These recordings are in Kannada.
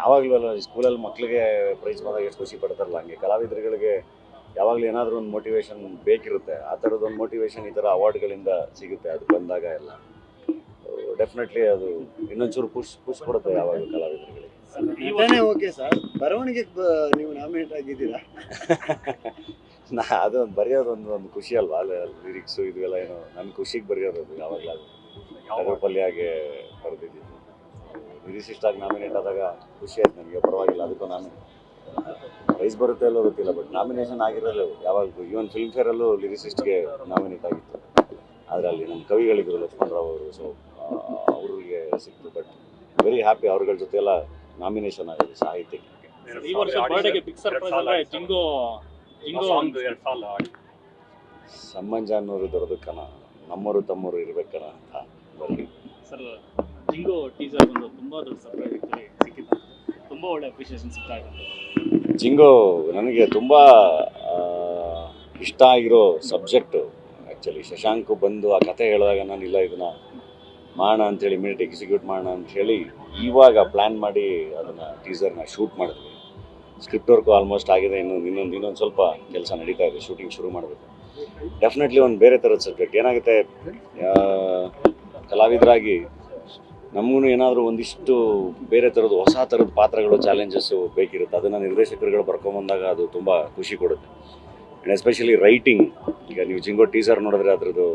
ಯಾವಾಗಲೂ ಅಲ್ಲ ಸ್ಕೂಲಲ್ಲಿ ಮಕ್ಕಳಿಗೆ ಪ್ರೈಸ್ ಬಂದಾಗ ಎಷ್ಟು ಖುಷಿ ಪಡ್ತಾರಲ್ಲ, ಹಂಗೆ ಕಲಾವಿದರುಗಳಿಗೆ ಯಾವಾಗಲೂ ಏನಾದರೂ ಒಂದು ಮೋಟಿವೇಶನ್ ಬೇಕಿರುತ್ತೆ. ಆ ಥರದ್ದೊಂದು ಮೋಟಿವೇಶನ್ ಈ ಥರ ಅವಾರ್ಡ್ಗಳಿಂದ ಸಿಗುತ್ತೆ ಅದು ಬಂದಾಗ ಎಲ್ಲ. ಡೆಫಿನೆಟ್ಲಿ ಅದು ಇನ್ನೊಂಚೂರು ಪುಷ್ ಕೊಡುತ್ತೆ ಯಾವಾಗಲೂ ಕಲಾವಿದರುಗಳಿಗೆ. ಓಕೆ ಸರ್, ಬರವಣಿಗೆಗೆ ನೀವು ನಾಮಿನೇಟ್ ಆಗಿದ್ದೀರಾ? ಅದೊಂದು ಬರೆಯೋದು ಒಂದು ಖುಷಿ ಅಲ್ವಾ, ಲಿರಿಕ್ಸು ಇದು ಎಲ್ಲ ಏನೋ ನನ್ನ ಖುಷಿಗೆ ಬರೆಯೋದು. ಅದು ಯಾವಾಗಲೂ ಅದು ಪಲ್ಯಾಗೆ ಬರೆದಿದ್ದು ಲಿರಿಸಿಸ್ಟ್ ಆಗಿ ನಾಮಿನೇಟ್ ಆದಾಗ ಖುಷಿ ಆಯ್ತು ನನಗೆ. ಪರವಾಗಿಲ್ಲ, ಅದಕ್ಕೂ ನಾನು ಪ್ರೈಸ್ ಬರುತ್ತೆ ಅಲ್ಲೋ ಗೊತ್ತಿಲ್ಲ, ಬಟ್ ನಾಮಿನೇಷನ್ ಆಗಿರೋದು ಯಾವಾಗಲೂ. ಈವನ್ ಫಿಲ್ಮ್ ಫೇರಲ್ಲೂ ಲಿರಿಸಿಸ್ಟ್ಗೆ ನಾಮಿನೇಟ್ ಆಗಿತ್ತು, ಆದರೆ ಅಲ್ಲಿ ನಮ್ಮ ಕವಿಗಳಿದ್ರು ಲಕ್ಷ್ಮಣ್ ರಾವ್ ಅವರು, ಸೊ ಅವ್ರಿಗೆ ಸಿಕ್ತು. ಬಟ್ ವೆರಿ ಹ್ಯಾಪಿ ಅವ್ರಗಳ ಜೊತೆ ಎಲ್ಲ ನಾಮಿನೇಷನ್ ಆಗಿದೆ ಸಾಹಿತ್ಯಕ್ಕೆ. ಈ ವರ್ಷ ಬರ್ಡೇಗೆ ಬಿಗ್ ಸರ್ಪ್ರೈಸ್ ಅಂದ್ರೆ ಜಿಂಗೋ ಸಂಬಂಧ ಅನ್ನೋರು ದೊಡ್ಡದು ಕಣ, ನಮ್ಮವರು ತಮ್ಮವರು ಇರ್ಬೇಕಣ ಅಂತ ಬರಲಿ ಸರ್. ಜಿಂಗೋ ಟೀಸರ್ ಒಂದು ತುಂಬಾ ದೊಡ್ಡ ಸರ್ಪ್ರೈಸ್ ಸಿಕ್ಕಿತ್ತು, ತುಂಬಾ ಒಳ್ಳೆ ಅಪ್ರಿಷಿಯೇಷನ್ ಸಿಗ್ತಾ ಇದೆ. ಜಿಂಗೋ ನನಗೆ ತುಂಬ ಇಷ್ಟ ಆಗಿರೋ ಸಬ್ಜೆಕ್ಟು ಆ್ಯಕ್ಚುಲಿ. ಶಶಾಂಕ್ ಬಂದು ಆ ಕಥೆ ಹೇಳಿದಾಗ ನಾನು ಇಲ್ಲ ಇದನ್ನು ಮಾಡೋಣ ಅಂಥೇಳಿ ಇಮಿಡಿಯೇಟ್ ಎಕ್ಸಿಕ್ಯೂಟ್ ಮಾಡೋಣ ಅಂಥೇಳಿ ಇವಾಗ ಪ್ಲ್ಯಾನ್ ಮಾಡಿ ಅದನ್ನು ಟೀಸರ್ನ ಶೂಟ್ ಮಾಡಿದ್ವಿ. ಸ್ಕ್ರಿಪ್ಟ್ ವರ್ಕು ಆಲ್ಮೋಸ್ಟ್ ಆಗಿದೆ, ಇನ್ನೊಂದು ಸ್ವಲ್ಪ ಕೆಲಸ ನಡೀತಾ ಇದೆ, ಶೂಟಿಂಗ್ ಶುರು ಮಾಡಬೇಕು. ಡೆಫಿನೆಟ್ಲಿ ಒಂದು ಬೇರೆ ಥರದ ಸಬ್ಜೆಕ್ಟ್. ಏನಾಗುತ್ತೆ, ಕಲಾವಿದರಾಗಿ ನಮಗೂ ಏನಾದರೂ ಒಂದಿಷ್ಟು ಬೇರೆ ಥರದ್ದು ಹೊಸ ಥರದ ಪಾತ್ರಗಳು, ಚಾಲೆಂಜಸ್ಸು ಬೇಕಿರುತ್ತೆ. ಅದನ್ನು ನಿರ್ದೇಶಕರುಗಳು ಬರ್ಕೊಂಬಂದಾಗ ಅದು ತುಂಬ ಖುಷಿ ಕೊಡುತ್ತೆ. And especially writing. ಈಗ ನೀವು ಜಿಂಗೋ ಟೀಸರ್ ನೋಡಿದ್ರೆ ಅದರದ್ದು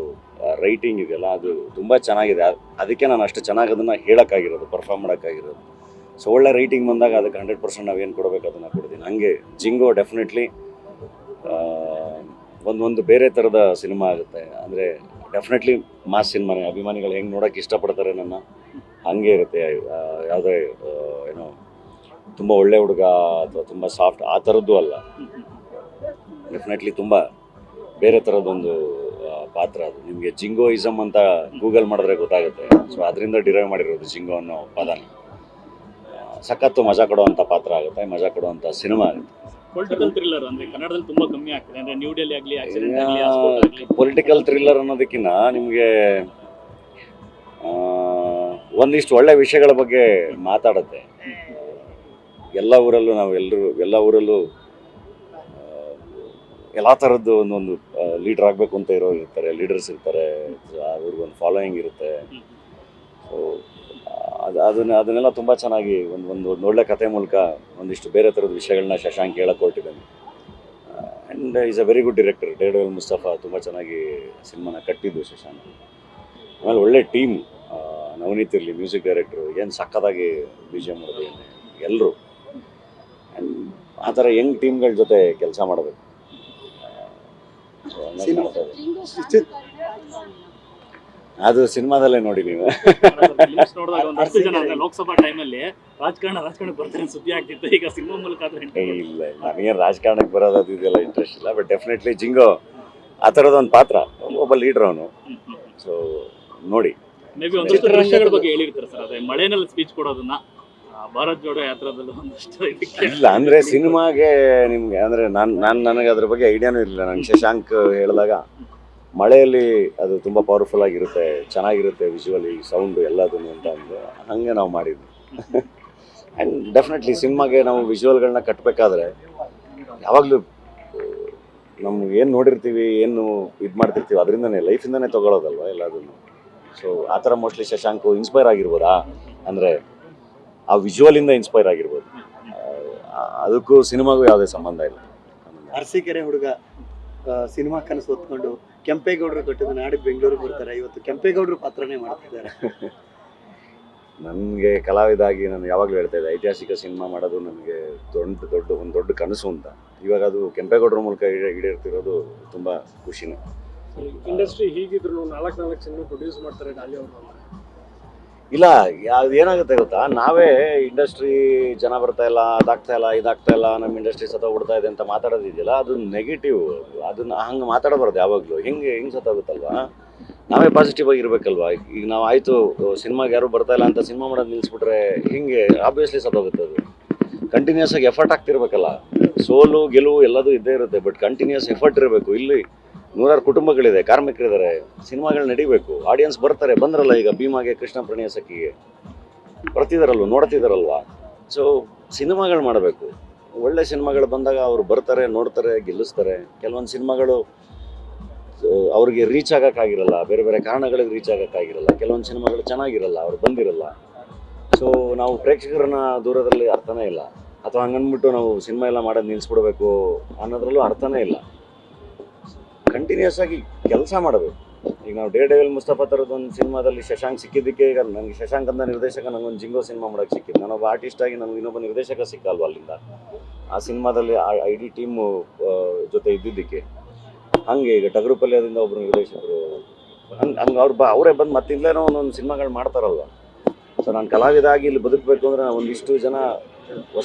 ರೈಟಿಂಗ್ ಇದೆಯಲ್ಲ, ಅದು ತುಂಬ ಚೆನ್ನಾಗಿದೆ. ಅದಕ್ಕೆ ನಾನು ಅಷ್ಟು ಚೆನ್ನಾಗಿ ಅದನ್ನು ಹೇಳೋಕ್ಕಾಗಿರೋದು, ಪರ್ಫಾರ್ಮ್ ಮಾಡೋಕ್ಕಾಗಿರೋದು. ಸೊ ಒಳ್ಳೆ ರೈಟಿಂಗ್ ಬಂದಾಗ ಅದಕ್ಕೆ 100% ನಾವೇನು ಕೊಡಬೇಕು ಅದನ್ನು ಕೊಡ್ತೀನಿ. ಹಂಗೆ ಜಿಂಗೋ ಡೆಫಿನೆಟ್ಲಿ ಒಂದು ಬೇರೆ ಥರದ ಸಿನಿಮಾ ಆಗುತ್ತೆ. ಅಂದರೆ ಡೆಫಿನೆಟ್ಲಿ ಮಾಸ್ ಸಿನಿಮಾನೇ. ಅಭಿಮಾನಿಗಳು ಹೆಂಗೆ ನೋಡೋಕ್ಕೆ ಇಷ್ಟಪಡ್ತಾರೆ ನನ್ನ, ಹಂಗೆ ಇರುತ್ತೆ. ಯಾವುದೇ ಏನೋ ತುಂಬ ಒಳ್ಳೆ ಹುಡುಗ ಅಥವಾ ತುಂಬ ಸಾಫ್ಟ್ ಆ ಥರದ್ದು ಅಲ್ಲ. ಡೆಫಿನೆಟ್ಲಿ ತುಂಬ ಬೇರೆ ಥರದ್ದೊಂದು ಪಾತ್ರ ಅದು. ನಿಮಗೆ ಜಿಂಗೋಯಿಸಮ್ ಅಂತ ಗೂಗಲ್ ಮಾಡಿದ್ರೆ ಗೊತ್ತಾಗುತ್ತೆ. ಸೊ ಅದರಿಂದ ಡಿರೈವ್ ಮಾಡಿರೋದು ಜಿಂಗೋ ಅನ್ನೋ ಪದನ. ಸಖತ್ತು ಮಜಾ ಕೊಡುವಂಥ ಪಾತ್ರ ಆಗುತ್ತೆ, ಮಜಾ ಕೊಡುವಂಥ ಸಿನಿಮಾ ಆಗುತ್ತೆ. ಪೊಲಿಟಿಕಲ್ ಥ್ರಿಲ್ಲರ್ ಅಂದ್ರೆ ಕನ್ನಡದಲ್ಲಿ ತುಂಬಾ ಕಮ್ಮಿ ಆಗ್ತದೆ. ಅಂದ್ರೆ ನ್ಯೂ ಡೆಲ್ಲಿ ಆಗಲಿ, ಆಕ್ಸಿಡೆಂಟ್ ಆಗಲಿ, ಪೊಲಿಟಿಕಲ್ ಥ್ರಿಲ್ಲರ್ ಅನ್ನೋದಕ್ಕಿಂತ ನಿಮಗೆ ಒಂದಿಷ್ಟು ಒಳ್ಳೆ ವಿಷಯಗಳ ಬಗ್ಗೆ ಮಾತಾಡುತ್ತೆ. ಎಲ್ಲ ಊರಲ್ಲೂ ಎಲ್ಲ ಥರದ್ದು ಒಂದೊಂದು ಲೀಡರ್ ಆಗಬೇಕು ಅಂತ ಲೀಡರ್ಸ್ ಇರ್ತಾರೆ, ಅವ್ರಿಗೊಂದು ಫಾಲೋಯಿಂಗ್ ಇರುತ್ತೆ. ಸೊ ಅದನ್ನೆಲ್ಲ ತುಂಬ ಚೆನ್ನಾಗಿ ಒಂದು ಒಳ್ಳೆ ಕಥೆ ಮೂಲಕ ಒಂದಿಷ್ಟು ಬೇರೆ ಥರದ ವಿಷಯಗಳನ್ನ ಶಶಾಂಕ್ ಹೇಳಕ್ಕೆ ಹೊರಟಿದ್ದಾನೆ. And is a very good director. Daredevil Mustafa ತುಂಬ ಚೆನ್ನಾಗಿ ಸಿನಿಮಾನ ಕಟ್ಟಿದ್ದು ಶಶಾಂಕ್. ಆಮೇಲೆ ಒಳ್ಳೆ ಟೀಮ್, ನವನೀತ್ ಇರಲಿ ಮ್ಯೂಸಿಕ್ ಡೈರೆಕ್ಟ್ರು, ಏನು ಸಕ್ಕತ್ತಾಗಿ BGM ಮಾಡೋದು ಎಲ್ಲರೂ. ಆ್ಯಂಡ್ ಆ ಥರ ಯಂಗ್ ಟೀಮ್ಗಳ ಜೊತೆ ಕೆಲಸ ಮಾಡಬೇಕು. ಅದು ಸಿನಿಮಾದಲ್ಲೇ ನೋಡಿ ನೀವು. ನೋಡಿದಾಗ ಒಂದು 10 ಜನ ಲೋಕಸಭಾ ಟೈಮಲ್ಲಿ ರಾಜಕಾರಣಕ್ಕೆ ಬರ್ತಾರೆ ಸುದ್ದಿ ಆಗ್ತಿತ್ತು. ಈಗ ಸಿನಿಮಾ ಮೂಲಕ ಇಲ್ಲ, ನನಗೇನು ರಾಜಕಾರಣಕ್ಕೆ ಬರೋದು ಅದು ಇದೆಲ್ಲ ಇಂಟ್ರೆಸ್ಟ್ ಇಲ್ಲ. ಬಟ್ ಡೆಫಿನೆಟ್ಲಿ ಜಿಂಗೋ ಆ ಥರದೊಂದು ಪಾತ್ರ, ಒಬ್ಬ ಲೀಡ್ರ್ ಅವನು. ಸೊ ನೋಡಿ, ಮೇ ಬಿ ಒಂದಷ್ಟು ದೃಶ್ಯಗಳ ಬಗ್ಗೆ ಹೇಳಿರ್ತಾರೆ ಸರ್. ಅದೇ ಮಳೆನಲ್ಲಿ ಸ್ಪೀಚ್ ಕೊಡೋದನ್ನ ಭಾರತ್ ಜೋಡೋ ಯಾತ್ರದಲ್ಲೂ ಒಂದಷ್ಟು ಇಲ್ಲ. ಅಂದರೆ ಸಿನಿಮಾಗೆ ನಿಮಗೆ ಅಂದರೆ ನನಗೆ ಅದ್ರ ಬಗ್ಗೆ ಐಡಿಯಾನೂ ಇರಲಿಲ್ಲ. ನನಗೆ ಶಶಾಂಕ್ ಹೇಳಿದಾಗ ಮಳೆಯಲ್ಲಿ ಅದು ತುಂಬ ಪವರ್ಫುಲ್ ಆಗಿರುತ್ತೆ, ಚೆನ್ನಾಗಿರುತ್ತೆ ವಿಜುವಲಿ, ಸೌಂಡು ಎಲ್ಲದನ್ನು ಅಂತ ಅಂದು ಹಾಗೆ ನಾವು ಮಾಡಿದ್ವಿ. ಆ್ಯಂಡ್ ಡೆಫಿನೆಟ್ಲಿ ಸಿನಿಮಾಗೆ ನಾವು ವಿಜುವಲ್ಗಳನ್ನ ಕಟ್ಟಬೇಕಾದ್ರೆ ಯಾವಾಗಲೂ ನಮ್ಗೆ ಏನು ನೋಡಿರ್ತೀವಿ, ಏನು ಇದು ಮಾಡ್ತಿರ್ತೀವಿ, ಅದರಿಂದನೇ ಲೈಫಿಂದನೇ ತೊಗೊಳೋದಲ್ವ ಎಲ್ಲದನ್ನು. ಸೊ ಆ ಥರ ಮೋಸ್ಟ್ಲಿ ಶಶಾಂಕ್ ಇನ್ಸ್ಪೈರ್ ಆಗಿರ್ಬೋದಾ, ಅಂದರೆ ಆ ವಿಜುವಲಿಂದ ಇನ್ಸ್ಪೈರ್ ಆಗಿರ್ಬೋದು. ಅದಕ್ಕೂ ಸಿನಿಮಾಗೂ ಯಾವುದೇ ಸಂಬಂಧ ಇಲ್ಲ. ಅರಸೀಕೆರೆ ಹುಡುಗ ಸಿನಿಮಾ ಕನಸು ಹೊತ್ಕೊಂಡು ಕೆಂಪೇಗೌಡರು ಕಟ್ಟಿದ ನಾಡಿ ಬೆಂಗಳೂರಿಗೆ ಬರ್ತಾರೆ. ಇವತ್ತು ಕೆಂಪೇಗೌಡರು ಪಾತ್ರನೇ ಮಾಡ್ತಿದ್ದಾರೆ. ನನಗೆ ಕಲಾವಿದಾಗಿ ನಾನು ಯಾವಾಗಲೂ ಹೇಳ್ತಾ ಇದ್ದೆ, ಐತಿಹಾಸಿಕ ಸಿನಿಮಾ ಮಾಡೋದು ನನಗೆ ಒಂದು ದೊಡ್ಡ ಕನಸು ಅಂತ. ಇವಾಗ ಅದು ಕೆಂಪೇಗೌಡರ ಮೂಲಕ ಈಡೇರ್ತಿರೋದು ತುಂಬ ಖುಷಿನೇ. ಇಂಡಸ್ಟ್ರಿ ಹೀಗಿದ್ರು 4 ಸಿನಿಮಾ ಪ್ರೊಡ್ಯೂಸ್ ಮಾಡ್ತಾರೆ ಡಾಲಿ ಅವರು. ಇಲ್ಲ, ಅದು ಏನಾಗುತ್ತೆ ಗೊತ್ತಾ, ನಾವೇ ಇಂಡಸ್ಟ್ರಿ ಜನ ಬರ್ತಾ ಇಲ್ಲ, ಇದಾಗ್ತಾ ಇಲ್ಲ, ನಮ್ಮ ಇಂಡಸ್ಟ್ರಿ ಸತ್ತೋಗ್ಬಿಡ್ತಾ ಇದೆ ಅಂತ ಮಾತಾಡೋದಿದೆಯಲ್ಲ, ಅದು ನೆಗೆಟಿವ್. ಅದನ್ನ ಹಂಗೆ ಮಾತಾಡಬಾರ್ದು ಯಾವಾಗಲೂ. ಹೆಂಗೆ ಸತ್ತೋಗುತ್ತಲ್ವಾ, ನಾವೇ ಪಾಸಿಟಿವ್ ಆಗಿರ್ಬೇಕಲ್ವಾ. ಈಗ ನಾವು ಆಯಿತು ಸಿನಿಮಾಗೆ ಯಾರು ಬರ್ತಾ ಇಲ್ಲ ಅಂತ ಸಿನಿಮಾ ಮಾಡೋದು ನಿಲ್ಲಿಸ್ಬಿಟ್ರೆ ಹಿಂಗೆ ಆಬ್ವಿಯಸ್ಲಿ ಸತ್ತೋಗುತ್ತೆ. ಅದು ಕಂಟಿನ್ಯೂಸ್ ಆಗಿ ಎಫರ್ಟ್ ಆಗ್ತಿರ್ಬೇಕಲ್ಲ. ಸೋಲು ಗೆಲುವು ಎಲ್ಲದೂ ಇದ್ದೇ ಇರುತ್ತೆ, ಬಟ್ ಕಂಟಿನ್ಯೂಸ್ ಎಫರ್ಟ್ ಇರಬೇಕು. ಇಲ್ಲಿ 100 ಕುಟುಂಬಗಳಿದೆ, ಕಾರ್ಮಿಕರಿದ್ದಾರೆ, ಸಿನಿಮಾಗಳು ನಡಿಬೇಕು, ಆಡಿಯನ್ಸ್ ಬಂದ್ರಲ್ಲ. ಈಗ ಭೀಮಾಗೆ, ಕೃಷ್ಣ ಪ್ರಣಯ ಸಖಿಗೆ ಬರ್ತಿದಾರಲ್ವ, ನೋಡ್ತಿದಾರಲ್ವ. ಸೊ ಸಿನಿಮಾಗಳು ಮಾಡಬೇಕು. ಒಳ್ಳೆ ಸಿನಿಮಾಗಳು ಬಂದಾಗ ಅವ್ರು ಬರ್ತಾರೆ, ನೋಡ್ತಾರೆ, ಗೆಲ್ಲಿಸ್ತಾರೆ. ಕೆಲವೊಂದು ಸಿನಿಮಾಗಳು ಅವ್ರಿಗೆ ರೀಚ್ ಆಗೋಕ್ಕಾಗಿರಲ್ಲ, ಬೇರೆ ಬೇರೆ ಕಾರಣಗಳಿಗೆ ರೀಚ್ ಆಗೋಕ್ಕಾಗಿರಲ್ಲ. ಕೆಲವೊಂದು ಸಿನಿಮಾಗಳು ಚೆನ್ನಾಗಿರಲ್ಲ, ಅವ್ರು ಬಂದಿರಲ್ಲ. ಸೊ ನಾವು ಪ್ರೇಕ್ಷಕರನ್ನ ದೂರದಲ್ಲಿ ಅರ್ಥನೇ ಇಲ್ಲ. ಅಥವಾ ಹಂಗನ್ಬಿಟ್ಟು ನಾವು ಸಿನಿಮಾ ಎಲ್ಲ ಮಾಡೋದು ನಿಲ್ಲಿಸ್ಬಿಡ್ಬೇಕು ಅನ್ನೋದ್ರಲ್ಲೂ ಅರ್ಥನೇ ಇಲ್ಲ. ಕಂಟಿನ್ಯೂಸ್ ಆಗಿ ಕೆಲಸ ಮಾಡಬೇಕು. ಈಗ ನಾವು ಡೇ ಡೆವಿಲ್ ಮುಸ್ತಫಾ ಥರದ್ದು ಒಂದು ಸಿನಿಮಾದಲ್ಲಿ ಶಶಾಂಕ್ ಸಿಕ್ಕಿದ್ದಕ್ಕೆ, ಈಗ ನನಗೆ ಶಶಾಂಕ್ ಅಂತ ನಿರ್ದೇಶಕ ನನಗೊಂದು ಜಿಂಗೋ ಸಿನಿಮಾ ಮಾಡೋಕ್ಕೆ ಸಿಕ್ಕಿದ್ದು. ನಾನೊಬ್ಬ ಆರ್ಟಿಸ್ಟ್ ಆಗಿ ನನಗೆ ಇನ್ನೊಬ್ಬ ನಿರ್ದೇಶಕ ಸಿಕ್ಕಲ್ವ ಅಲ್ಲಿಂದ. ಆ ಸಿನಿಮಾದಲ್ಲಿ ಆ ಇಡೀ ಟೀಮು ಜೊತೆ ಇದ್ದಿದ್ದಕ್ಕೆ. ಹಂಗೆ ಈಗ ಟಗರು ಪಲ್ಯದಿಂದ ಒಬ್ಬರು ನಿರ್ದೇಶಕರು ಹಂಗೆ ಅವರೇ ಬಂದು ಮತ್ತಿಲ್ಲೇನೋ ಒಂದೊಂದು ಸಿನಿಮಾಗಳು ಮಾಡ್ತಾರಲ್ವ. ಸೊ ನಾನು ಕಲಾವಿದ ಆಗಿ ಇಲ್ಲಿ ಬದುಕಬೇಕು ಅಂದರೆ ಒಂದಿಷ್ಟು ಜನ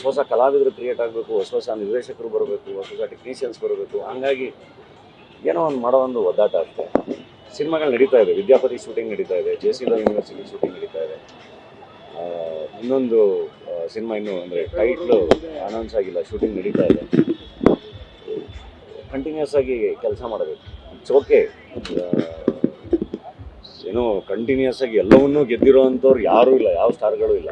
ಹೊಸ ಕಲಾವಿದರು ಕ್ರಿಯೇಟ್ ಆಗಬೇಕು, ಹೊಸ ನಿರ್ದೇಶಕರು ಬರಬೇಕು, ಹೊಸ ಟೆಕ್ನಿಷಿಯನ್ಸ್ ಬರಬೇಕು. ಹಂಗಾಗಿ ಏನೋ ಒಂದು ಮಾಡೋ ಒಂದು ಒದ್ದಾಟ ಅಷ್ಟೇ. ಸಿನಿಮಾಗಳು ನಡೀತಾ ಇದೆ. ವಿದ್ಯಾಪತಿ ಶೂಟಿಂಗ್ ನಡೀತಾ ಇದೆ, JC ಯೂನಿವರ್ಸಿಟಿ ಶೂಟಿಂಗ್ ನಡೀತಾ ಇದೆ. ಇನ್ನೊಂದು ಸಿನಿಮಾ ಇನ್ನೂ ಅಂದರೆ ಟೈಟ್ಲು ಅನೌನ್ಸ್ ಆಗಿಲ್ಲ, ಶೂಟಿಂಗ್ ನಡೀತಾ ಇದೆ. ಕಂಟಿನ್ಯೂಸ್ ಆಗಿ ಕೆಲಸ ಮಾಡಬೇಕು. It's okay. ಏನೋ ಕಂಟಿನ್ಯೂಸ್ ಆಗಿ ಎಲ್ಲವನ್ನೂ ಗೆದ್ದಿರೋ ಅಂಥವ್ರು ಯಾರೂ ಇಲ್ಲ, ಯಾವ ಸ್ಟಾರ್ಗಳು ಇಲ್ಲ.